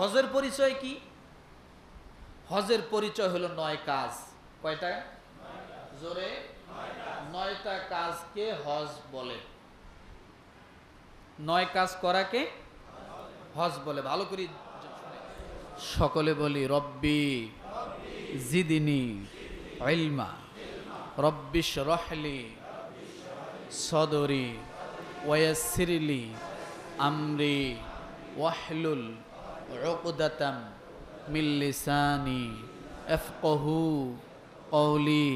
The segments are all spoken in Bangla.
হজের পরিচয় কি? হজের পরিচয় হলো 9 কাজ। কয়টা? জোরে 9টা কাজকে হজ বলে। 9 কাজ করাকে হজ বলে। ভালো করে সকলে বলি, রব্বি জিদনি ইলমা, রব্বিশ রহলি সদরি ওয়াসিরলি আমরি ওয়াহলুল উকদাতাম মিন লিসানি ইয়াফকাহু কওলি।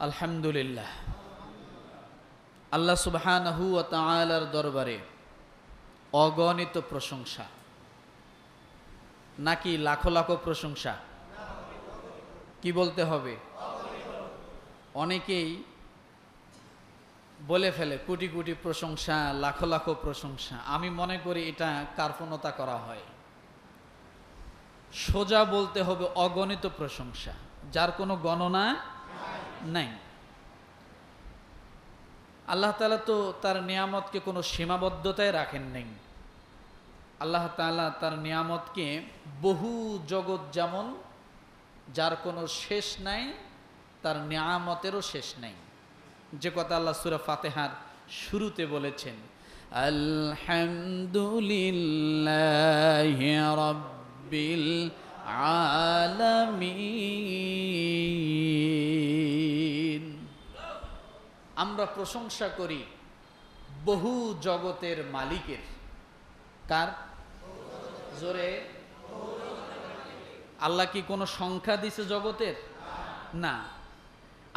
আলহামদুলিল্লাহ, আল্লাহ সুবহানাহু ওয়া তাআলার দরবারে অগণিত প্রশংসা, নাকি লাখো লাখো প্রশংসা? কি বলতে হবে? অনেকেই বলে ফেলে কোটি কোটি প্রশংসা, লাখো লাখো প্রশংসা। আমি মনে করি এটা কার্পণতা করা হয়। সোজা বলতে হবে অগণিত প্রশংসা, যার কোনো গণনা নাই। আল্লাহ তাআলা তো তার নিয়ামতকে কোনো সীমাবদ্ধতায় রাখেন নাই। আল্লাহ তাআলা তার নিয়ামতকে বহু জগৎ, যেমন যার কোনো শেষ নাই, তার নিয়ামতেরও শেষ নাই। যে কথা আল্লাহ সূরা ফাতিহার শুরুতে বলেছেন, আলহামদুলিল্লাহি রাব্বিল আলামিন। আমরা প্রশংসা করি বহু জগতের মালিকের। কার? জোরে। আল্লাহ কি কোনো সংখ্যা দিছে জগতের? না।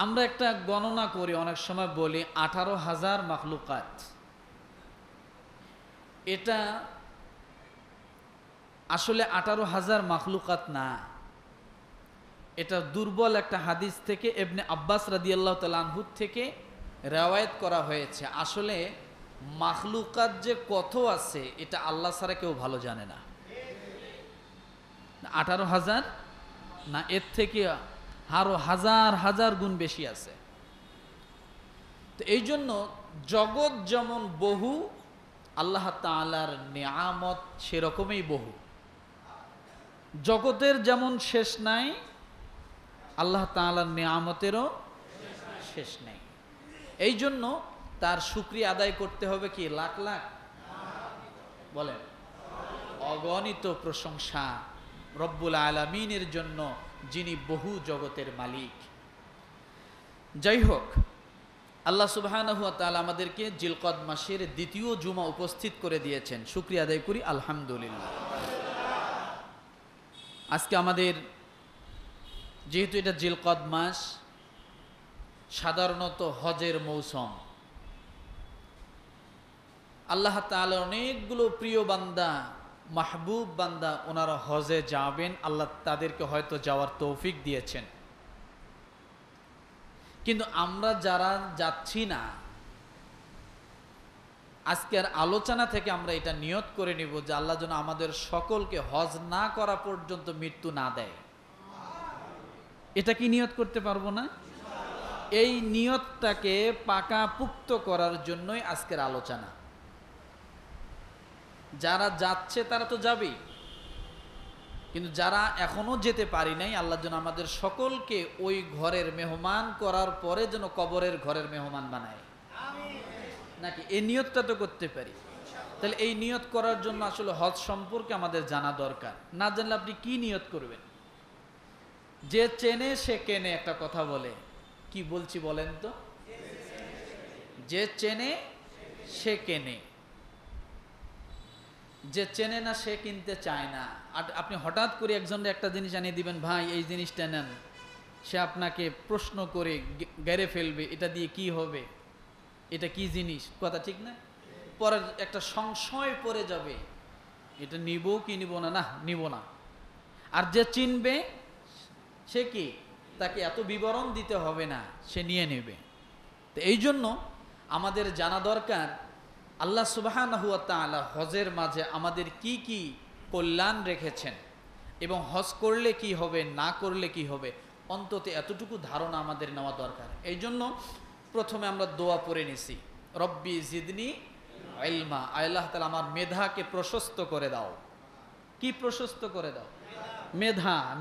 আমরা একটা গণনা করি, অনেক সময় বলি 18,000 মাখলুকাত। এটা আসলে 18,000 মাখলুকাত না। এটা দুর্বল একটা হাদিস থেকে ইবনে আব্বাস রাদিয়াল্লাহু তাআলা আনহু থেকে রিওয়ায়াত করা হয়েছে। আসলে মাখলুকাত যে কত আছে এটা আল্লাহ ছাড়া কেউ ভালো জানে না। 18,000 না, এর থেকে আরো হাজার হাজার গুণ বেশি আছে। তো এই জন্য জগৎ যেমন বহু, আল্লাহ তাআলার নিয়ামত সেরকমই বহু। জগতের যেমন শেষ নাই, আল্লাহ তাআলার নিয়ামতেরও শেষ নাই। এই জন্য তার শুকরিয়া আদায় করতে হবে কি লাখ লাখ? বলেন, অগণিত প্রশংসা রব্বুল আলামিনের জন্য, যিনি বহু জগতের মালিক। যাই হোক, আল্লাহ সুবহানাহু ওয়া তাআলা আমাদেরকে জিলকদ মাসের দ্বিতীয় জুমা উপস্থিত করে দিয়েছেন। শুকরিয়া আদায় করি আলহামদুলিল্লাহ। আজকে আমাদের যেহেতু এটা জিলকদ মাস, সাধারণত হজের মৌসুম। আল্লাহ তাআলা অনেকগুলো প্রিয় বান্দা, মাহবুব বান্দা, ওনারা হজে যাবেন। আল্লাহ তাদেরকে হয়তো যাওয়ার তৌফিক দিয়েছেন। কিন্তু আমরা যারা যাচ্ছি না, আজকের আলোচনা থেকে আমরা এটা নিয়ত করে নিব যে আল্লাহ যেন আমাদের সকলকে হজ না করা পর্যন্ত মৃত্যু না দেয়। এটা কি নিয়ত করতে পারবো না? এই নিয়তটাকে পাকাপুক্ত করার জন্যই আজকের আলোচনা। যারা যাচ্ছে তারা তো যাবেই, কিন্তু যারা এখনো যেতে পারি নাই, আল্লাহ যেন আমাদের সকলকে ওই ঘরের মেহমান করার পরে যেন কবরের ঘরের মেহমান বানায়। নাকি এই নিয়তটা তো করতে পারি। তাহলে এই নিয়ত করার জন্য আসলে হজ সম্পর্কে আমাদের জানা দরকার। না জানলে আপনি কি নিয়ত করবেন? যে চেনে সে কেনে একটা কথা বলে, কি বলছি বলেন তো? যে চেনে সে কেনে, যে চেনে না সে কিনতে চায় না। আর আপনি হঠাৎ করে একজনের একটা জিনিস আনিয়ে দিবেন, ভাই এই জিনিসটা নেন, সে আপনাকে প্রশ্ন করে গেড়ে ফেলবে, এটা দিয়ে কি হবে, এটা কি জিনিস, কথা ঠিক না? পরে একটা সংশয় পড়ে যাবে, এটা নিব কি নিব না, না নিব না। আর যে চিনবে সে কি, তাকে এত বিবরণ দিতে হবে না, সে নিয়ে নেবে। তো এই জন্য আমাদের জানা দরকার আল্লাহ সুবহানাহু ওয়া তাআলা হজের মাঝে আমাদের কি কি কল্যাণ রেখেছেন এবং হজ করলে কি হবে, না করলে কি হবে, অন্তত এতটুকু ধারণা আমাদের নেওয়া দরকার। এই জন্য প্রথমে আমরা দোয়া পড়ে নিছি, রব্বি জিদনি ইলমা, আল্লাহ তাআলা আমার মেধাকে প্রশস্ত করে দাও। কি প্রশস্ত করে দাও?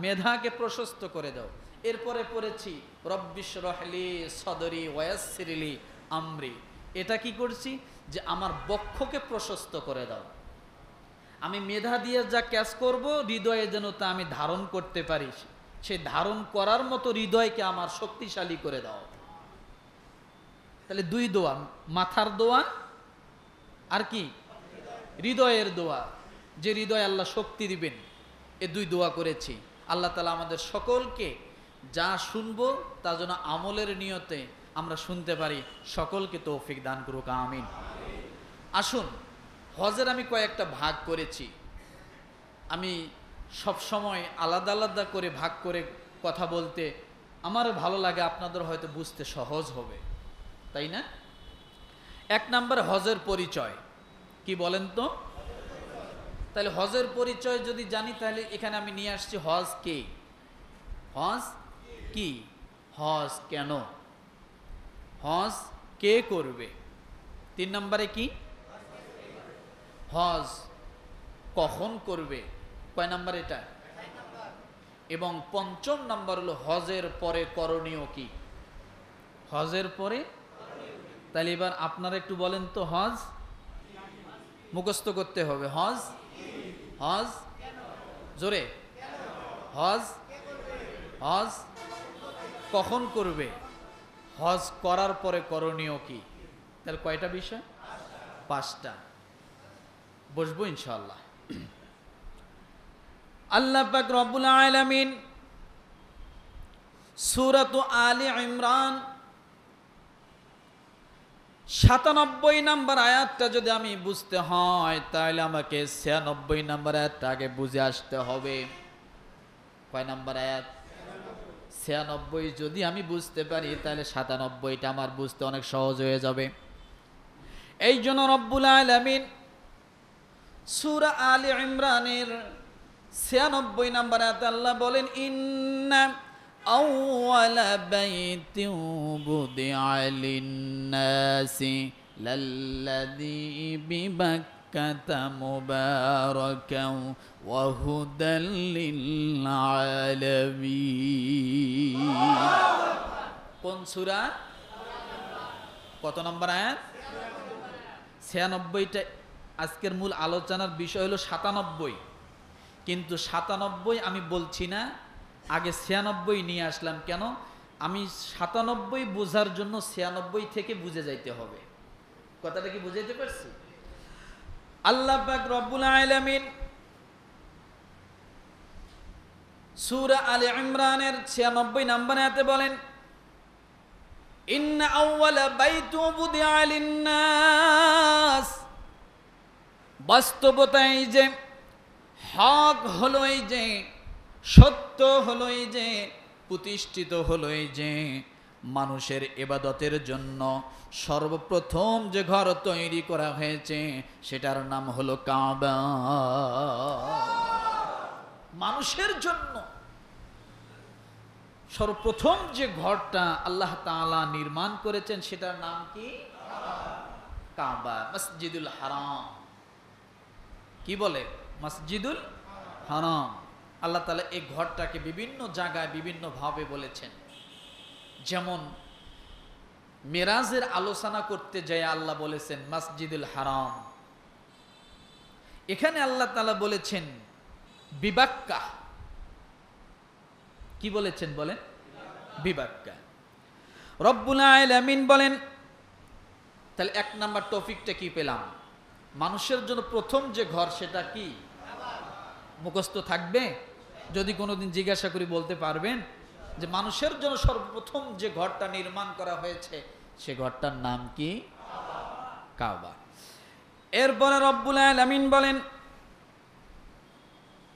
মেধাকে প্রশস্ত করে দাও। এরপরে পড়েছি রব্বিশরাহলি সদরি ওয়ায়াসসিরলি আমরি। এটা কি করছি? যে আমার বক্ষকে প্রশস্ত করে দাও। আমি মেধা দিয়ে যা ক্যাচ করব, হৃদয়ে যেন তা আমি ধারণ করতে পারি। সে ধারণ করার মতো হৃদয়কে আমার শক্তিশালী করে দাও। তাহলে দুই দোয়া, মাথার দোয়া আর কি হৃদয়ের দোয়া, যে হৃদয়ে আল্লাহ শক্তি দিবেন। এ দুই দোয়া করেছি। আল্লাহ তাআলা আমাদের সকলকে যা শুনবো তা যেন আমলের নিয়তে আমরা শুনতে পারি। সকলকে তৌফিক দান করুক, আমিন। আসুন, হজের আমি কয়েকটা ভাগ করেছি। আমি সব সময় আলাদা আলাদা করে ভাগ করে কথা বলতে আমারও ভালো লাগে, আপনাদের হয়তো বুঝতে সহজ হবে, তাই না? এক নাম্বার হজের পরিচয় কি বলেন তো? তাহলে হজের পরিচয় যদি জানি, তাহলে এখানে আমি নিয়ে আসছি হজ কে, হজ কি, হজ কেন, হজ কে করবে। 3 নম্বরে কি, হজ কখন করবে। কয় নাম্বার এটা? এবং 5ম নাম্বার হলো হজের পরে করণীয় কি, হজের পরে। তাহলে এবার আপনারা একটু বলেন তো, হজ মুখস্থ করতে হবে। হজ, হজ জোরে, হজ, হজ কখন করবে, হজ করার পরে করণীয় কি। তাহলে কয়টা বিষয়? 5টা। বসবো ইনশাআল্লাহ। আল্লাহ পাক রব্বুল আলামিন সূরাত আলে ইমরান 97 নম্বর আয়াতটা যদি আমি বুঝতে হয়, তাহলে আমাকে 96 নম্বর আয়াতটা আগে বুঝে আসতে হবে। কয় নম্বর আয়াত? 96 যদি আমি বুঝতে পারি, তাহলে 97টা আমার বুঝতে অনেক সহজ হয়ে যাবে। এই জন্য রব্বুল আলামিন সূরা আলে ইমরানের 96 নম্বর আয়াতে আল্লাহ বলেন, ইন্না আউওয়ালা বাইতিন বুদিআ লিন-নাসি লাল্লাযী বিবাক্কাতা মুবারাকান ওয়া হুদাল লিল-আলামিন। কোন সূরা? কত নম্বর আয়াত? 96টা। আজকের মূল আলোচনার বিষয় হলো 97, কিন্তু 97 আমি বলছি না, আগে 96 নিয়ে আসলাম। কেন? আমি 97 বোঝার জন্য 96 থেকে বুঝে যাইতে হবে। কথাটা কি বুঝাইতে পারছি? আল্লাহ পাক রব্বুল আলামিন সূরা আলে ইমরানের 96 নম্বর আয়াতে বলেন, ইন্না আউওয়ালা বাইতু বুদিআ লিন-নাস। বাস্তবতা এই যে, হক হলো এই যে, সত্য হলো এই যে, প্রতিষ্ঠিত হলো এই যে, মানুষের ইবাদতের জন্য সর্বপ্রথম যে ঘর তৈরি করা হয়েছে সেটার নাম হলো কাবা। মানুষের জন্য সর্বপ্রথম যে ঘরটা আল্লাহ তাআলা নির্মাণ করেছেন সেটার নাম কি? কাবা, মসজিদুল হারাম। কি বলে? মসজিদুল হারাম। আল্লাহ তাআলা এই ঘরটাকে বিভিন্ন জায়গায় বিভিন্ন ভাবে বলেছেন। যেমন মেরাজের আলোচনা করতে যায় আল্লাহ বলেছেন মসজিদুল হারাম। এখানে আল্লাহ তাআলা বলেছেন বিবাক্কা। কি বলেছেন বলেন? বিবাক্কা। রব্বুল আলামিন বলেন, তাহলে 1 নাম্বার টপিকটা কি পেলাম? মানুষের জন্য প্রথম যে ঘর সেটা কি? মুখস্থ থাকবে? যদি কোনোদিন জিজ্ঞাসা করি বলতে পারবেন যে মানুষের জন্য সর্বপ্রথম যে ঘরটা নির্মাণ করা হয়েছে সে ঘরটার নাম কি? কাবা। এরপরে রব্বুল আলামিন বলেন,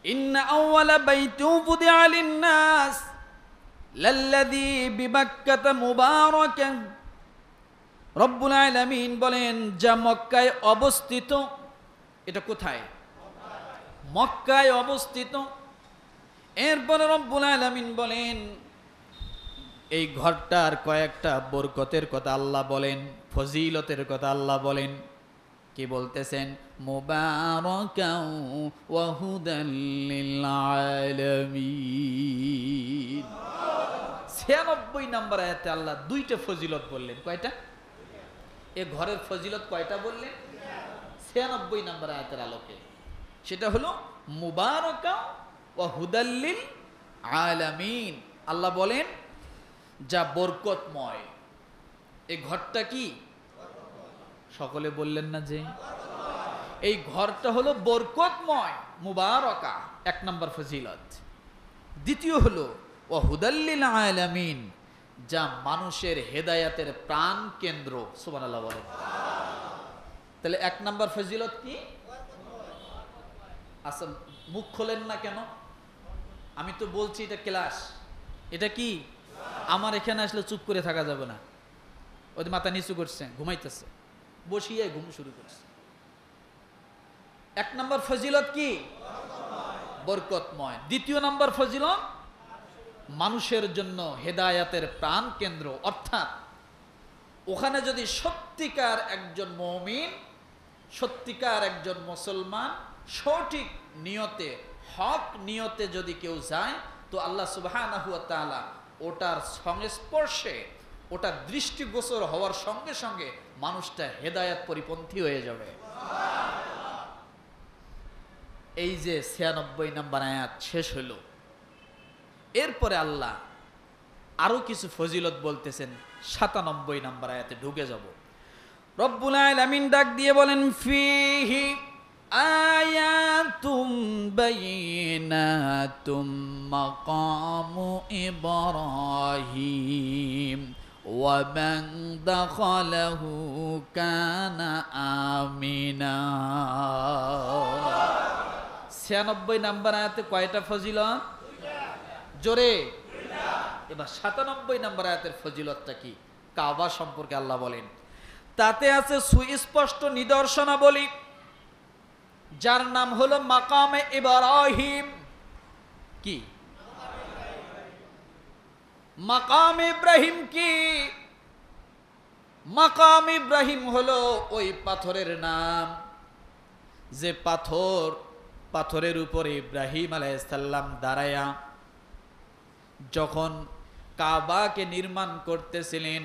ইন্না আউওয়ালা বাইতিন বুদিআ লিন-নাস লাল্লাযী বিবাক্কাতা মুবারাকান। রব্বুল আলামিন বলেন, যা মক্কায় অবস্থিত। এটা কোথায়? মক্কায় অবস্থিত। এরপরে রব্বুল আলামিন বলেন, এই ঘরটার কয়েকটা বরকতের কথা আল্লাহ বলেন, ফজিলতের কথা আল্লাহ বলেন। কি বলতেছেন? মুবারাকাও ওয়া হুদাল লিল আলামিন। 96 নম্বর আয়াতে আল্লাহ দুইটা ফজিলত বললেন। কয়টা? এ ঘরের ফজিলত কয়টা বললেন? 96 নম্বর আয়াতের আলোকে। সেটা হলো মুবারাকা ওয়া হুদাল লিল আলামিন। আল্লাহ বলেন যা বরকতময়। এই ঘরটা কি? সকলে বললেন না যে এই ঘরটা হলো বরকতময়, মুবারাকা, 1 নম্বর ফজিলত। দ্বিতীয় হলো ওয়া হুদাল লিল আলামিন, যা মানুষের হেদায়াতের প্রাণ কেন্দ্র। সুবহানাল্লাহ বলেন। তাহলে 1 নম্বর ফজিলত কি? আচ্ছা, মুখ খোলেন না কেন? আমি তো বলছি এটা ক্লাস। এটা কি? আমার এখানে আসলে চুপ করে থাকা যাবে না। ওই মাথা নিচু করছে, ঘুমাইতেছে, বসিয়ে ঘুম শুরু করছে। 1 নম্বর ফজিলত কি? বরকতময়। দ্বিতীয় নম্বর ফজিলত মানুষের জন্য হেদায়াতের প্রাণ কেন্দ্র। অর্থাৎ ওখানে যদি সত্যিকার একজন মুমিন, সত্যিকার একজন মুসলমান সঠিক নিয়তে, হক নিয়তে যদি কেউ যায়, তো আল্লাহ সুবহানাহু ওয়া তাআলা ওটার সংস্পর্শে, ওটার দৃষ্টিগোচর হওয়ার সঙ্গে সঙ্গে মানুষটা হেদায়াত পরিপন্থী হয়ে যাবে। এই যে 96 নম্বর আয়াত শেষ হলো, এরপরে আল্লাহ আরো কিছু ফজিলত বলতেছেন। 97 নম্বর আয়াতে ঢুকে যাব। রব্বুল আলামিন ডাক দিয়ে বলেন, ফিহি আয়াতুম বাইনাতুম মাকামু ইব্রাহিম ওয়া মান দাখালাহু কানা আমিনা। 96 নম্বর আয়াতে কয়টা ফজিলত? জোরে। এবার 97 নম্বর আয়াতের ফজিলতটা কি? কাবা সম্পর্কে আল্লাহ বলেন, তাতে আছে সুস্পষ্ট নিদর্শনাবলী, যার নাম হলো মাকামে ইব্রাহিম। কি মাকাম ইব্রাহিম? কি মাকাম ইব্রাহিম হলো ওই পাথরের নাম, যে পাথরের উপরে ইব্রাহিম আলাইহিস সালাম দাঁড়ায়া যখন কাবাকে নির্মাণ করতেছিলেন,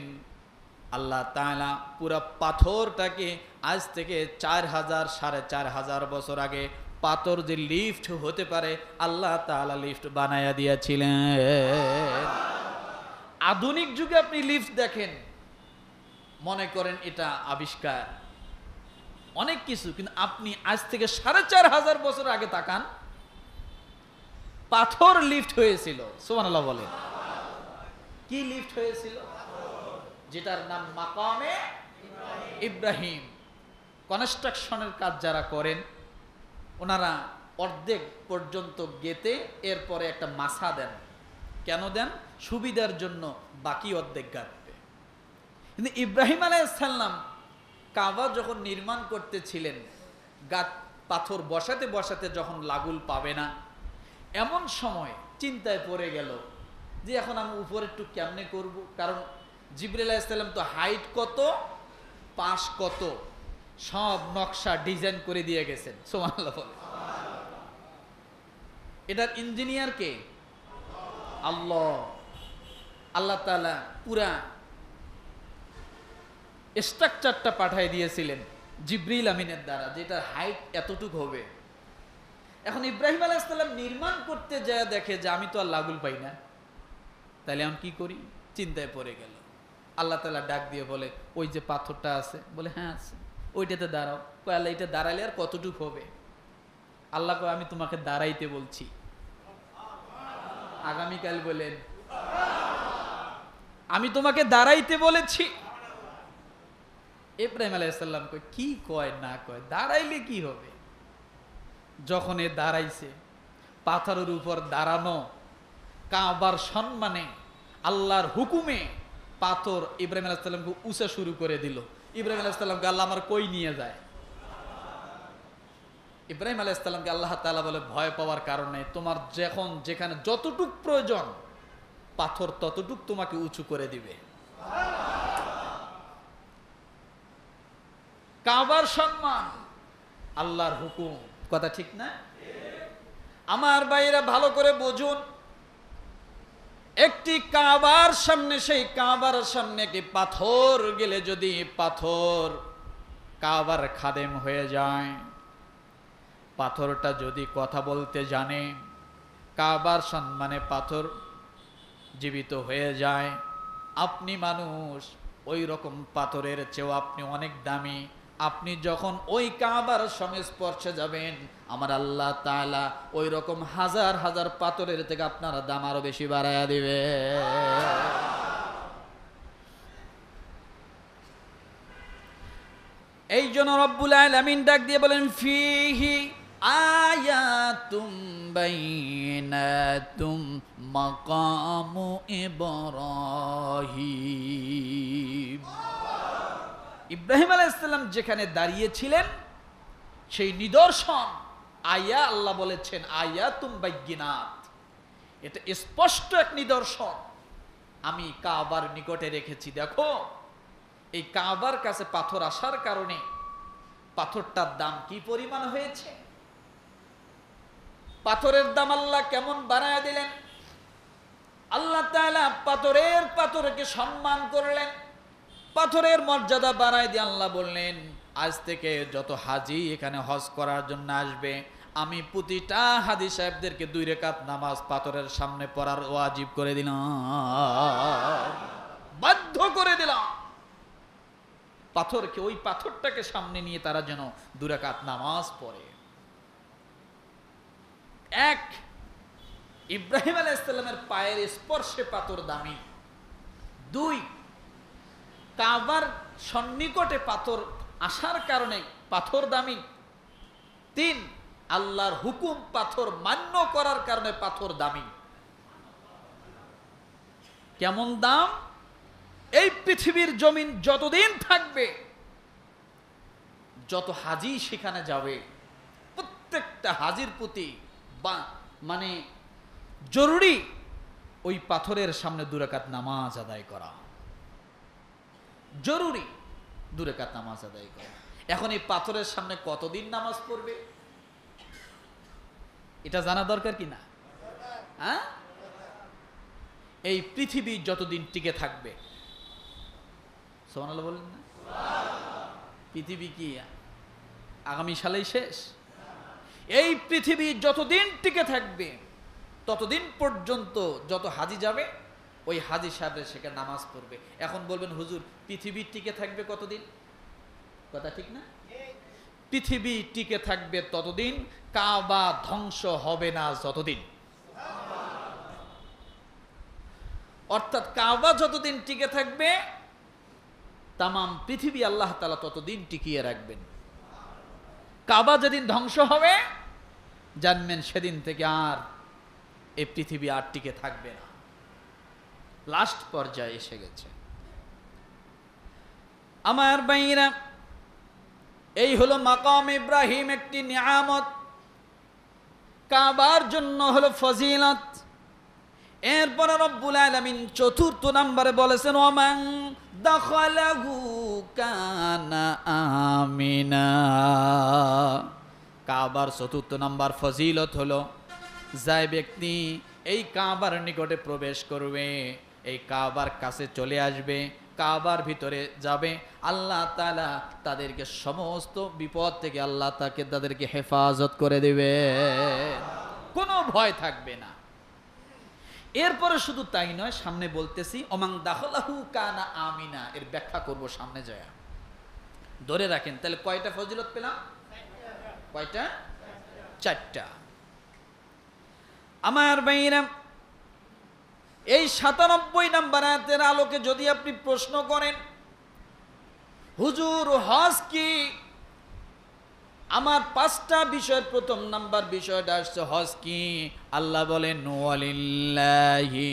আল্লাহ তাআলা পুরা পাথরটাকে, আজ থেকে 4000 4500 বছর আগে পাথর যে লিফট হতে পারে, আল্লাহ তাআলা লিফট বানায়া দিয়েছিলেন। আধুনিক যুগে আপনি লিফট দেখেন, মনে করেন এটা আবিষ্কার, অনেক কিছু, কিন্তু আপনি আজ থেকে 4500 বছর আগে তাকান, পাথর লিফট হয়েছিল। সুবহানাল্লাহ বলেন। কি লিফট হয়েছিল? যেটার নাম মাকামে ইব্রাহিম। কনস্ট্রাকশনের কাজ যারা করেন, ওনারা অর্ধেক পর্যন্ত গেতে এরপরে একটা মাসা দেন। কেন দেন? সুবিধার জন্য, বাকি অর্ধেক গাঁথবে। কিন্তু ইব্রাহিম আলাইহিস সালাম কাবা যখন নির্মাণ করতেছিলেন, পাথর বসাতে বসাতে যখন লাগুল পাবে না, এমন সময় চিন্তায় পড়ে গেল যে এখন আমি উপরে একটু কেমনে করব। কারণ জিবরাইল আলাইহিস সালাম তো হাইট কত, পাশ কত, সব নকশা ডিজাইন করে দিয়ে গেছেন। সুবহানাল্লাহ বলে। এটার ইঞ্জিনিয়ার কে? আল্লাহ। আল্লাহ তাআলা পুরা স্ট্রাকচারটা পাঠিয়ে দিয়েছিলেন জিবরিল আমিনের দ্বারা, যেটার হাইট এতটুকু হবে। এখন ইব্রাহিম আলাইহিস সালাম নির্মাণ করতে যায় দেখে যে আমি তো আর লাগুল পাই না, তাহলে আমি কি করি? চিন্তায় পড়ে গেল। আল্লাহ তাআলা ডাক দিয়ে বলে, ওই যে পাথরটা আছে? বলে হ্যাঁ আছে। ওইটাতে দাঁড়াও। কয় আল্লাহ, এটা দাঁড়ালে আর কতটুকু হবে? আল্লাহ কয় আমি তোমাকে দাঁড়াইতে বলছি। আগামীকাল বলেন, আমি তোমাকে দাঁড়াইতে বলেছি। ইব্রাহিম আলাইহিস সালাম কয় কি কয় না কয়, দাঁড়াইলে কি হবে? যখন এ দাঁড়াইছে, পাথরের উপর দাঁড়ানো, কাবার সম্মানে, আল্লাহর হুকুমে পাথর ইব্রাহিম আলাইহিস সালামকে উঁচা শুরু করে দিল। ইব্রাহিম আলাইহিস সালামকে আল্লাহ আমার কই নিয়ে যায়? ইব্রাহিম আলাইহিস সালামকে আল্লাহ তাআলা বলে, ভয় পাওয়ার কারণে, তোমার যখন যেখানে যতটুক প্রয়োজন পাথর ততটুক তোমাকে উঁচু করে দিবে। কাবার সম্মান, আল্লাহর হুকুম, কথা ঠিক না? আমার ভাইরা ভালো করে বুঝুন, একটি কাবার সামনে, সেই কাবার সামনে একটি পাথর গেলে যদি পাথর কাবার খাদেম হয়ে যায়, পাথরটা যদি কথা বলতে জানে, কাবার সম্মানে পাথর জীবিত হয়ে যায়, আপনি মানুষ, ওই রকম পাথরের চেয়েও আপনি অনেক দামি। আপনি যখন ওই কাবার সংস্পর্শে যাবেন, আমার আল্লাহ তাআলা ওই রকম হাজার হাজার পাথরের থেকে আপনার দাম আরো বেশি বাড়ায়া দিবে। এই জন্য রব্বুল আলামিন ডাক দিয়ে বলেন, ফিহি আয়াতুম বাইনাতুম মাকামু ইব্রাহিম। ইব্রাহিম আলাইহিস সালাম যেখানে দাঁড়িয়েছিলেন সেই নিদর্শন, আয়া, আল্লাহ বলেছেন আয়াতুম বাইয়িনাত, এটা স্পষ্ট এক নিদর্শন আমি কাবার নিকটে রেখেছি। দেখো, এই কাবার কাছে পাথর আসার কারণে পাথরটার দাম কি পরিমাণ হয়েছে, পাথরের দাম আল্লাহ কেমন বাড়ায় দিলেন। আল্লাহ তাআলা পাথরকে সম্মান করলেন, পাথরের মর্যাদা বাড়ায় দিয়ে আল্লাহ বললেন, আজ থেকে যত হাজি এখানে হজ করার জন্য আসবে, আমি প্রতিটা হাজি সাহেবদেরকে 2 রাকাত নামাজ পাথরের সামনে পড়ার ওয়াজিব করে দিলাম, বাধ্য করে দিলাম পাথরকে, ওই পাথরটাকে সামনে নিয়ে তারা যেন 2 রাকাত নামাজ পড়ে। এক, ইব্রাহিম আলাইহিস সালামের পায়ের স্পর্শে পাথর দামি। 2, কাবার সন্নিকটে পাথর আসার কারণে পাথর দামি। 3, আল্লাহর হুকুম পাথর মান্য করার কারণে পাথর দামি। কেমন দাম? এই পৃথিবীর জমিন যতদিন থাকবে, যত হাজি সেখানে যাবে, প্রত্যেকটা হাজির প্রতি মানে জরুরি ওই পাথরের সামনে 2 রাকাত নামাজ আদায় করা, জরুরি 2 রাকাত নামাজ আদায় করা। এখন এই পাথরের সামনে কতদিন নামাজ পড়বে এটা জানা দরকার কি না? হ্যাঁ, এই পৃথিবী যতদিন টিকে থাকবে, সুবহানাল্লাহ বলেন না? পৃথিবী কি আগামী সালেই শেষ? এই পৃথিবী যতদিন টিকে থাকবে ততদিন পর্যন্ত যত হাজি যাবে, ওই হাজি সাহেব সেখানে নামাজ পড়বে। এখন বলবেন, হুজুর পৃথিবী টিকে থাকবে কতদিন? কথা ঠিক না? পৃথিবী টিকে থাকবে ততদিন, কাবা ধ্বংস হবে না যতদিন। অর্থাৎ কাবা যতদিন টিকে থাকবে, তামাম পৃথিবী আল্লাহ তাআলা ততদিন টিকিয়ে রাখবেন। কাবা যেদিন ধ্বংস হবে, জানবেন সেদিন থেকে আর এই পৃথিবী আর টিকে থাকবে না, লাস্ট পর্যায়ে এসে গেছে। আমার ভাইরা, এই হলো মাকাম ইব্রাহিম, একটি নিয়ামত, কাবার জন্য হলো ফজিলত। এরপরে রব্বুল আলামিন 4th নম্বরে বলেছেন, ওমান দাখালাহু কানা আমিনা। কাবার 4th নম্বর ফজিলত হলো, যে ব্যক্তি এই কাবার নিকটে প্রবেশ করবে, এই কাবার কাছে চলে আসবে, কাবার ভিতরে যাবে, আল্লাহ তাআলা তাদেরকে সমস্ত বিপদ থেকে আল্লাহ তাদেরকে হেফাজত করে দেবে, কোনো ভয় থাকবে না। এরপরে শুধু তাই নয়, সামনে বলতেছি ওমান দাখালাহু কানা আমিনা, এর ব্যাখ্যা করব সামনে যায়। ধরে রাখেন, তাহলে কয়টা ফজিলত পেলাম? কয়টা? 4টা। আমার ভাইরা, এই 97 নম্বর আয়াতের আলোকে যদি আপনি প্রশ্ন করেন, হুজুর হজ কি? আমার 5টা বিষয়ের প্রথম নাম্বার বিষয়টা আসছে হজ কি। আল্লাহ বলেন, ওয়ালিল্লাহি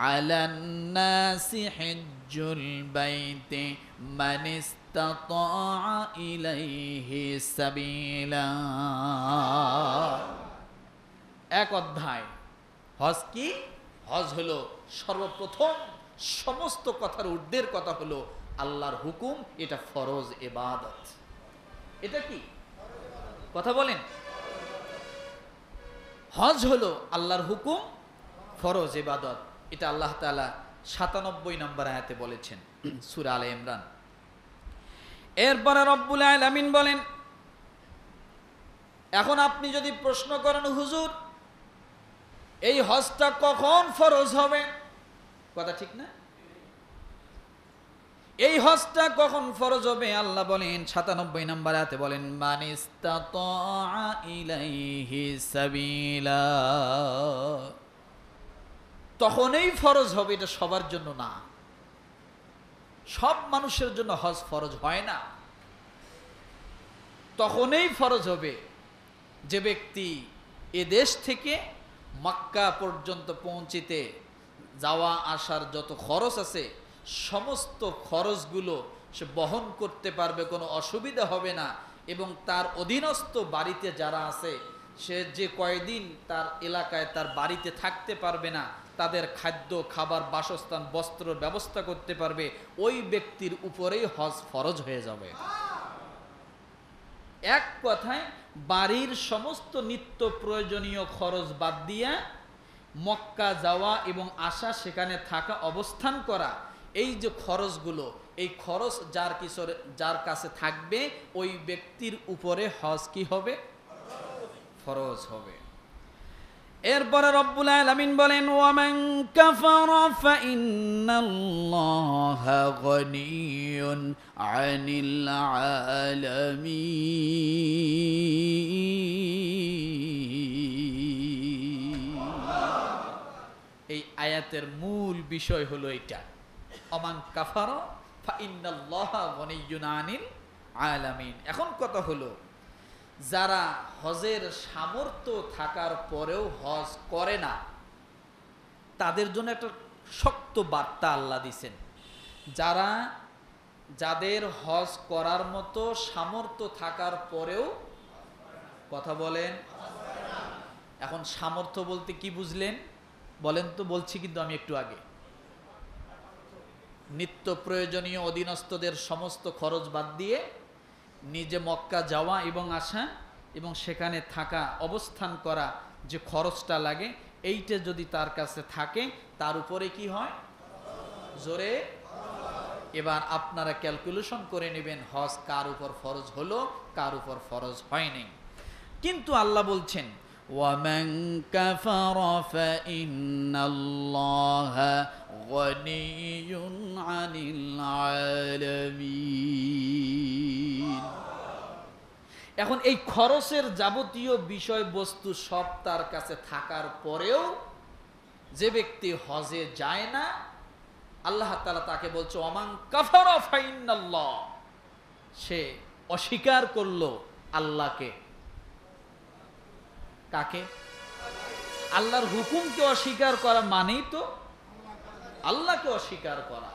আলান নাসি হিজ্জুল বাইতি মান ইসতাতা ইলাইহি সাবিলা। এক অধ্যায়। হজ কি? হজ হলো সর্বপ্রথম, সমস্ত কথার ঊর্ধ্বের কথা হলো আল্লাহর হুকুম, এটা ফরজ ইবাদত। এটা কি কথা বলেন? হজ হলো আল্লাহর হুকুম, ফরজ ইবাদত। এটা আল্লাহ তাআলা ৯৭ নম্বর আয়াতে বলেছেন সূরা আলে ইমরান। এরপরে রব্বুল আলামিন বলেন, এখন আপনি যদি প্রশ্ন করেন হুজুর এই হজটা কখন ফরজ হবে, কথা ঠিক না? এই হজটা কখন ফরজ হবে? আল্লাহ বলেন ৯৭ নম্বর আয়াতে বলেন, মান ইসতাতা ইলাইহি সাবিলা, তখনই ফরজ হবে, এটা সবার জন্য না, সব মানুষের জন্য হজ ফরজ হয় না। তখনই ফরজ হবে যে ব্যক্তি এ দেশ থেকে মক্কা পর্যন্ত পৌঁছিতে যাওয়া আসার যত খরচ আছে সমস্ত খরচগুলো সে বহন করতে পারবে, কোনো অসুবিধা হবে না। এবং তার অধীনস্থ বাড়িতে যারা আছে, সে যে কয়দিন তার এলাকায় তার বাড়িতে থাকতে পারবে না, তাদের খাদ্য খাবার বাসস্থান বস্ত্র ব্যবস্থা করতে পারবে, ওই ব্যক্তির উপরেই হজ ফরজ হয়ে যাবে। এক কথায় বাড়ির সমস্ত নিত্য প্রয়োজনীয় খরচ বাদ দিয়ে মক্কা যাওয়া এবং আসা, সেখানে থাকা, অবস্থান করা, এই যে খরচগুলো, এই খরচ যার কাছে থাকবে ওই ব্যক্তির উপরে হজ কি হবে? ফরজ হবে। এরপরে রব্বুল আলামিন বলেন, ওয়ামান কাফারা ফাইন্নাল্লাহা গনিয়্যুন আনিল আলামিন। এই আয়াতের মূল বিষয় হলো এটা, ওয়ামান কাফারা ফাইন্নাল্লাহা গনিয়্যুন আনিল আলামিন। এখন কথা হলো, যারা হজের সামর্থ্য থাকার পরেও হজ করে না, তাদের জন্য একটা শক্ত বার্তা আল্লাহ দিছেন। যাদের হজ করার মতো সামর্থ্য থাকার পরেও, কথা বলেন, এখন সামর্থ্য বলতে কি বুঝলেন বলেন তো? বলছি কিন্তু আমি একটু আগে, নিত্য প্রয়োজনীয় অধীনস্থদের সমস্ত খরচ বাদ দিয়ে নিজে মক্কা যাওয়া এবং আসা এবং সেখানে থাকা, অবস্থান করা, যে খরচটা লাগে, এইটা যদি তার কাছে থাকে, তার উপরে কি হয়? জোরে এবার আপনারা ক্যালকুলেশন করে নেবেন হজ কার উপর ফরজ হলো, কার উপর ফরজ হয়নি। কিন্তু আল্লাহ বলছেন, ওয়ামান কাফারা ফাইন্নাল্লাহা গনিয়্যুন আনিল আলামিন। এখন এই খরচের যাবতীয় বিষয়বস্তু সব তার কাছে থাকার পরেও যে ব্যক্তি হজে যায় না, আল্লাহ তাআলা তাকে বলছে, ওয়ামান কাফারা ফাইন্নাল্লাহ, সে অস্বীকার করলো আল্লাহকে। কাকে? আল্লাহর হুকুমকে অস্বীকার করা মানেই তো আল্লাহকে অস্বীকার করা।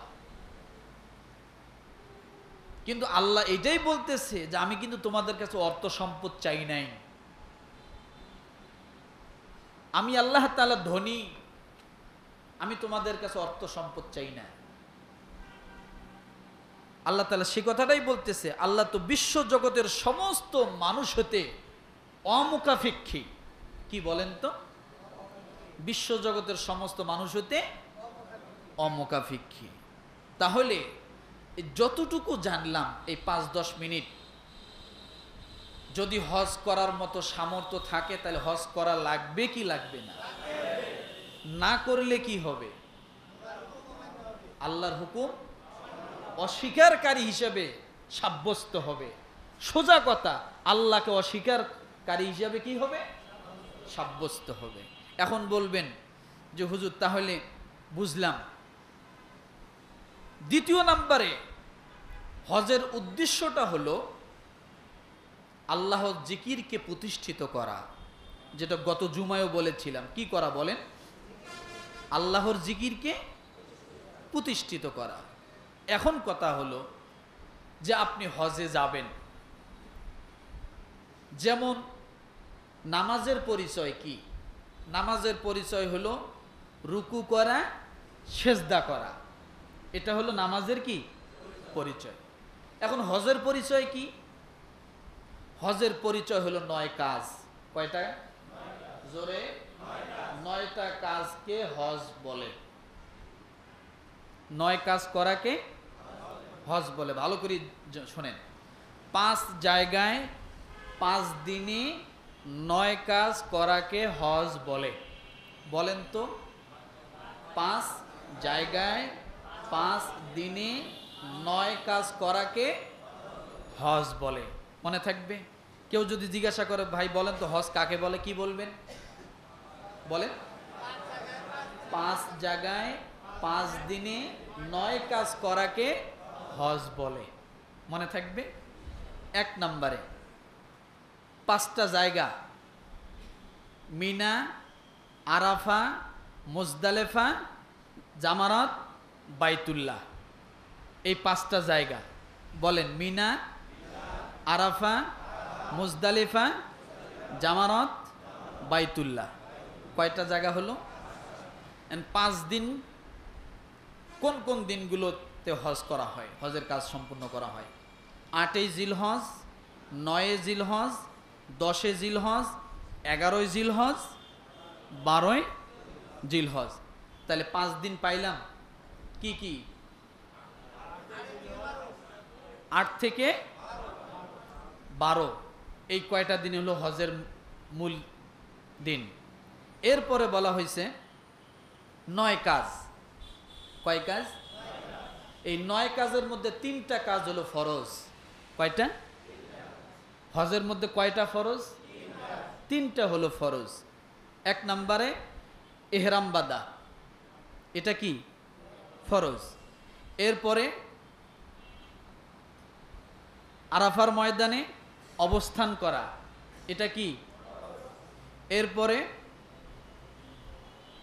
কিন্তু আল্লাহ এটাই বলতেছে যে আমি কিন্তু তোমাদের কাছে অর্থ সম্পদ চাই নাই, আমি আল্লাহ তাআলা ধনী, আমি তোমাদের কাছে অর্থ সম্পদ চাই না। আল্লাহ তাআলা সে কথাটাই বলতেছে। আল্লাহ তো বিশ্ব জগতের সমস্ত মানুষ হতে অমুখাপেক্ষী। কি বলেন তো? বিশ্ব জগতের সমস্ত মানুষ হতে অমুখাপেক্ষী। তাহলে যতটুকু জানলাম এই ৫-১০ মিনিট, যদি হজ করার মতো সামর্থ্য থাকে তাহলে হজ করা লাগবে কি লাগবে না? না করলে কি হবে? আল্লাহর হুকুম অস্বীকারী হিসেবে সাব্যস্ত হবে। সোজা কথা, আল্লাহকে অস্বীকারী হিসেবে কি হবে? সাব্যস্ত হবে। এখন বলবেন যে হুজুর তাহলে বুঝলাম, দ্বিতীয় নম্বরে হজের উদ্দেশ্যটা হলো আল্লাহর জিকিরকে প্রতিষ্ঠিত করা, যেটা গত জুমায়ও বলেছিলাম। কি করা বলেন? আল্লাহর জিকিরকে প্রতিষ্ঠিত করা। এখন কথা হলো যে আপনি হজে যাবেন, যেমন নামাজের পরিচয় কি? নামাজের পরিচয় হলো রুকু করা, সেজদা করা, এটা হলো নামাজের কি পরিচয়। এখন হজের পরিচয় কি? হজের পরিচয় হলো 9 কাজ। কয়টা? জোরে 9টা কাজকে হজ বলে। 9 কাজ করাকে হজ বলে। ভালো করে শোনেন, 5 জায়গায় 5 দিনে 9 কাজ করাকে হজ বলে। বলেন তো, 5 জায়গায় 5 দিনে 9 কাজ করাকে হজ বলে। মনে থাকবে? কেউ যদি জিজ্ঞাসা করে ভাই বলেন তো হজ কাকে বলে, কি বলবেন? বলেন, 5 জায়গায় 5 দিনে 9 কাজ করাকে হজ বলে। মনে থাকবে? 1 নম্বরে 5টা জায়গা, মিনা, আরাফা, মুজদালেফা, জামারাত, বাইতুল্লাহ। এই 5টা জায়গা বলেন, মিনা, আরাফা, মুজদালিফা, জামারাত, বাইতুল্লাহ। কয়টা জায়গা হলো? 5 দিন। কোন কোন দিনগুলোতে হজ করা হয়, হজের কাজ সম্পূর্ণ করা হয়? 8 জিলহজ, 9 জিলহজ, 10 জিলহজ, 11 জিলহজ, 12 জিলহজ। তাহলে 5 দিন পাইলাম। কি কি? 8 থেকে 12। এই কয়টা দিন হলো হজের মূল দিন। এরপরে বলা হয়েছে 9 কাজ। কয় কাজ? এই 9 কাজের মধ্যে 3টা কাজ হলো ফরজ। কয়টা? হজের মধ্যে কয়টা ফরজ? 3টা হলো ফরজ। 1 নম্বরে ইহরাম বাঁধা, এটা কি? ফরজ। এরপরে আরাফার ময়দানে অবস্থান করা, এটা কি? এরপরে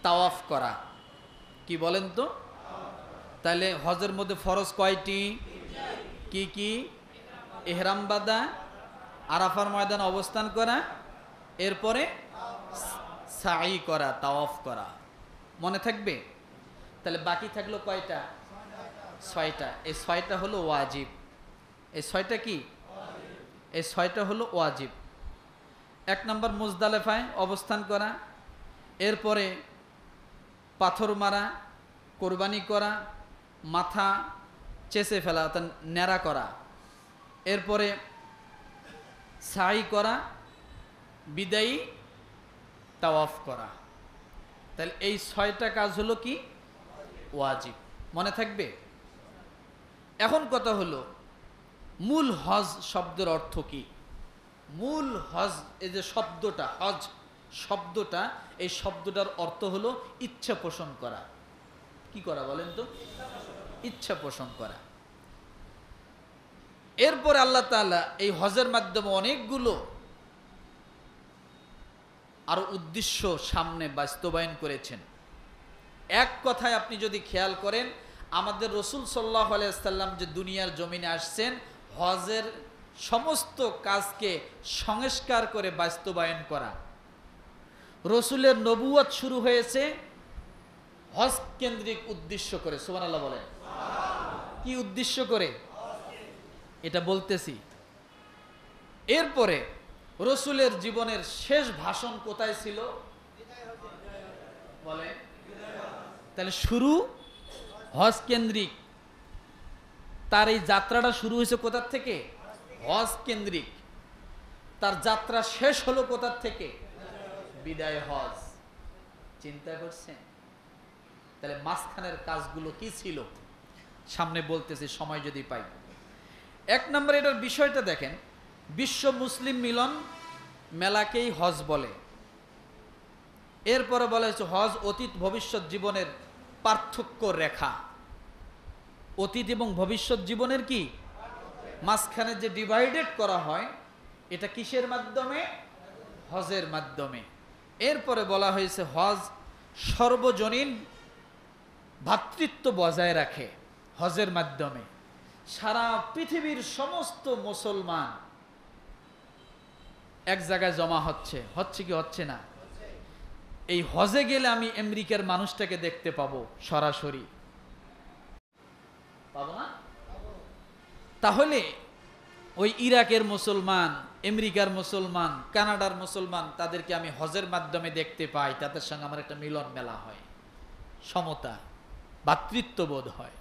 তাওয়াফ করা, কি বলেন তো? তাহলে হজের মধ্যে ফরজ কয়টি? কি কি? ইহরাম বাঁধা, আরাফার ময়দানে অবস্থান করা, এরপরে সাই করা, তাওয়াফ করা। মনে থাকবে? তাহলে বাকি থাকলো কয়টা? 6টা। এই 6টা হলো ওয়াজিব। এই 6টা কি? এই 6টা হলো ওয়াজিব। 1 নম্বর মুজদালেফায় অবস্থান করা, এরপরে পাথর মারা, কোরবানি করা, মাথা চেঁচে ফেলা অর্থাৎ ন্যাড়া করা, এরপরে সাই করা, বিদায়ী তাওয়াফ করা। তাহলে এই 6টা কাজ হলো কি? ওয়াজিব। মনে থাকবে? এখন কথা হলো মূল হজ শব্দের অর্থ কি? মূল হজ, এই যে শব্দটা হজ শব্দটা, এই শব্দটার অর্থ হলো ইচ্ছা পোষণ করা। কি করা বলেন তো? ইচ্ছা পোষণ করা। এরপরে আল্লাহ তাআলা এই হজের মাধ্যমে অনেকগুলো আরো উদ্দেশ্য সামনে বাস্তবায়ন করেছেন। এক কথায় আপনি যদি খেয়াল করেন, আমাদের রসুল সাল্লাল্লাহু আলাইহি ওয়াসাল্লাম যে দুনিয়ার জমিনে আসছেন হজের সমস্ত কাজকে সংস্কার করে বাস্তবায়ন করা। রসুলের নবুয়ত শুরু হয়েছে হজ কেন্দ্রিক উদ্দেশ্য করে। সুবহানাল্লাহ বলেন। কি উদ্দেশ্য করে? এটা বলতেছি। এরপরে রসুলের জীবনের শেষ ভাষণ কোথায় ছিল বলে? তাহলে শুরু হজ কেন্দ্রিক। তার এই যাত্রাটা শুরু হয়েছে কোথা থেকে? হজ কেন্দ্রিক। তার যাত্রা শেষ হলো কোথা থেকে? বিদায় হজ। চিন্তা করছেন? তাহলে মাঝখানের কাজগুলো কি ছিল সামনে বলতেছি, সময় যদি পাই। 1 নম্বরে এটার বিষয়টা দেখেন, বিশ্ব মুসলিম মিলন মেলাকেই হজ বলে। এরপরে বলা হয়েছে হজ অতীত ভবিষ্যৎ জীবনের পার্থক্য রেখা। অতীত এবং ভবিষ্যৎ জীবনের কি মাঝখানে যে ডিভাইডেড করা হয়, এটা কিসের মাধ্যমে? হজের মাধ্যমে। এরপরে বলা হয়েছে হজ সর্বজনীন ভ্রাতৃত্ব বজায় রাখে হজের মাধ্যমে। সারা পৃথিবীর সমস্ত মুসলমান এক জায়গায় জমা হচ্ছে। হচ্ছে কি হচ্ছে না? এই হজে গেলে আমি আমেরিকার মানুষটাকে দেখতে পাবো সরাসরি, পাবো না? তাহলে ওই ইরাকের মুসলমান, আমেরিকার মুসলমান, কানাডার মুসলমান, তাদেরকে আমি হজের মাধ্যমে দেখতে পাই, তাদের সঙ্গে আমার একটা মিলন মেলা হয়, সমতা, ভ্রাতৃত্ববোধ হয়।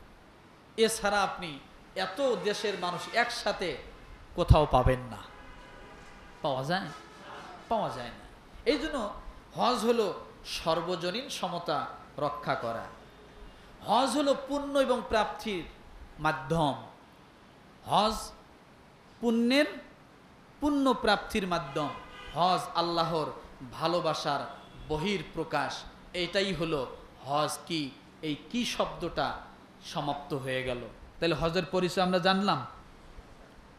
এছাড়া আপনি এত দেশের মানুষ একসাথে কোথাও পাবেন না। পাওয়া যায়? পাওয়া যায় না। এই জন্য হজ হলো সর্বজনীন সমতা রক্ষা করা। হজ হলো পুণ্য এবং প্রাপ্তির মাধ্যম। হজ পুণ্যের পুণ্য প্রাপ্তির মাধ্যম। হজ আল্লাহর ভালোবাসার বহির প্রকাশ। এটাই হলো হজ। কি এই কি শব্দটা সমাপ্ত হয়ে গেল। তাহলে হজের পরিচয় আমরা জানলাম,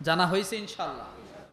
জানা হয়েছে ইনশাআল্লাহ।